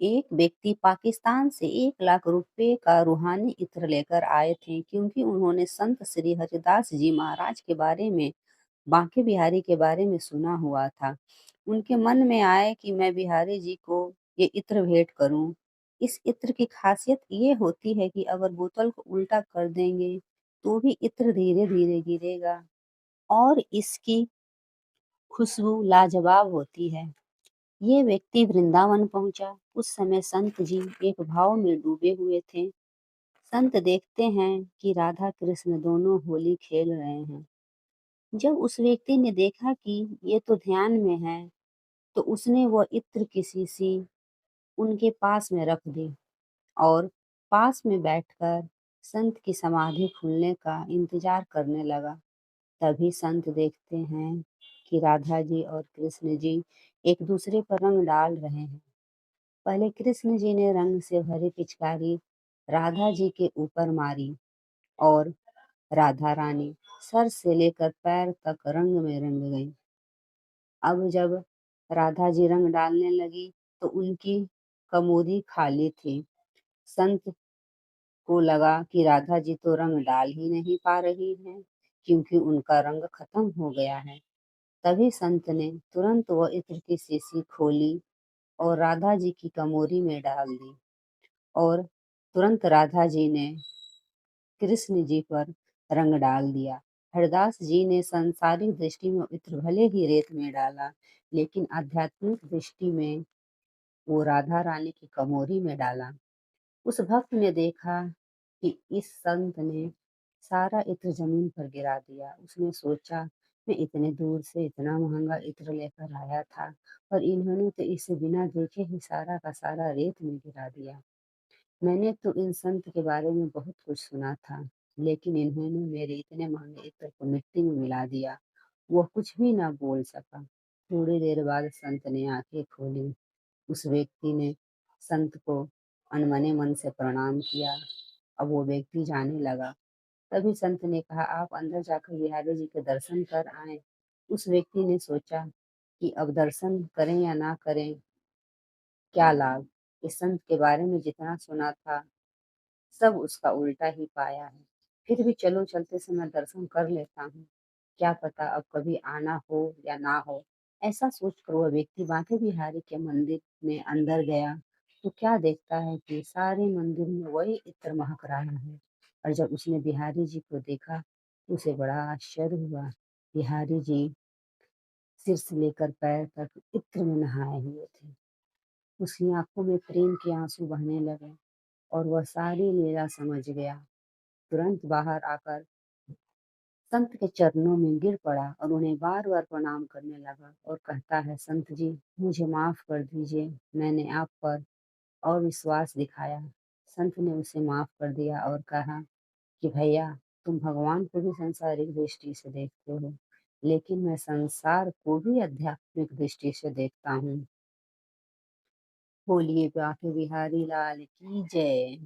एक व्यक्ति पाकिस्तान से 1 लाख रुपए का रूहानी इत्र लेकर आए थे क्योंकि उन्होंने संत श्री हरिदास जी महाराज के बारे में, बांके बिहारी के बारे में सुना हुआ था। उनके मन में आया कि मैं बिहारी जी को ये इत्र भेंट करूं। इस इत्र की खासियत ये होती है कि अगर बोतल को उल्टा कर देंगे तो भी इत्र धीरे धीरे गिरेगा और इसकी खुशबू लाजवाब होती है। ये व्यक्ति वृंदावन पहुंचा। उस समय संत जी एक भाव में डूबे हुए थे। संत देखते हैं कि राधा कृष्ण दोनों होली खेल रहे हैं। जब उस व्यक्ति ने देखा कि ये तो ध्यान में है, तो उसने वह इत्र की शीशी उनके पास में रख दी और पास में बैठकर संत की समाधि खुलने का इंतजार करने लगा। तभी संत देखते हैं कि राधा जी और कृष्ण जी एक दूसरे पर रंग डाल रहे हैं। पहले कृष्ण जी ने रंग से भरी पिचकारी राधा जी के ऊपर मारी और राधा रानी सर से लेकर पैर तक रंग में रंग गई। अब जब राधा जी रंग डालने लगी तो उनकी कमोरी खाली थी। संत को लगा कि राधा जी तो रंग डाल ही नहीं पा रही हैं क्योंकि उनका रंग खत्म हो गया है। तभी संत ने तुरंत वह इत्र की शीशी खोली और राधा जी की कमोरी में डाल दी और तुरंत राधा जी ने कृष्ण जी पर रंग डाल दिया। हरदास जी ने सांसारिक दृष्टि में इत्र भले ही रेत में डाला, लेकिन आध्यात्मिक दृष्टि में वो राधा रानी की कमोरी में डाला। उस भक्त ने देखा कि इस संत ने सारा इत्र जमीन पर गिरा दिया। उसने सोचा, मैं इतने दूर से इतना महंगा इत्र लेकर आया था और इन्होंने तो इसे बिना देखे ही सारा का सारा रेत में गिरा दिया। मैंने तो इन संत के बारे में बहुत कुछ सुना था, लेकिन इन्होंने मेरे इतने महंगे इत्र को मिट्टी में मिला दिया। वह कुछ भी ना बोल सका। थोड़ी देर बाद संत ने आंखें खोली। उस व्यक्ति ने संत को अनमने मन से प्रणाम किया। अब वो व्यक्ति जाने लगा। तभी संत ने कहा, आप अंदर जाकर बिहारी जी के दर्शन कर आए। उस व्यक्ति ने सोचा कि अब दर्शन करें या ना करें, क्या लाभ। इस संत के बारे में जितना सुना था सब उसका उल्टा ही पाया है। फिर भी चलो चलते समय दर्शन कर लेता हूँ, क्या पता अब कभी आना हो या ना हो। ऐसा सोचकर वह व्यक्ति बांके बिहारी के मंदिर में अंदर गया तो क्या देखता है कि सारे मंदिर में वही इत्र महक रहा है। और जब उसने बिहारी जी को देखा तो उसे बड़ा आश्चर्य हुआ। बिहारी जी सिर से लेकर पैर तक इत्र में नहाए हुए थे। उसकी आंखों में प्रेम के आंसू बहने लगे और वह सारी लीला समझ गया। तुरंत बाहर आकर संत के चरणों में गिर पड़ा और उन्हें बार बार प्रणाम करने लगा और कहता है, संत जी मुझे माफ कर दीजिए, मैंने आप पर अविश्वास दिखाया। संत ने उसे माफ कर दिया और कहा कि भैया, तुम भगवान को भी सांसारिक दृष्टि से देखते हो, लेकिन मैं संसार को भी आध्यात्मिक दृष्टि से देखता हूँ। बोलिए बांके बिहारी लाल की जय।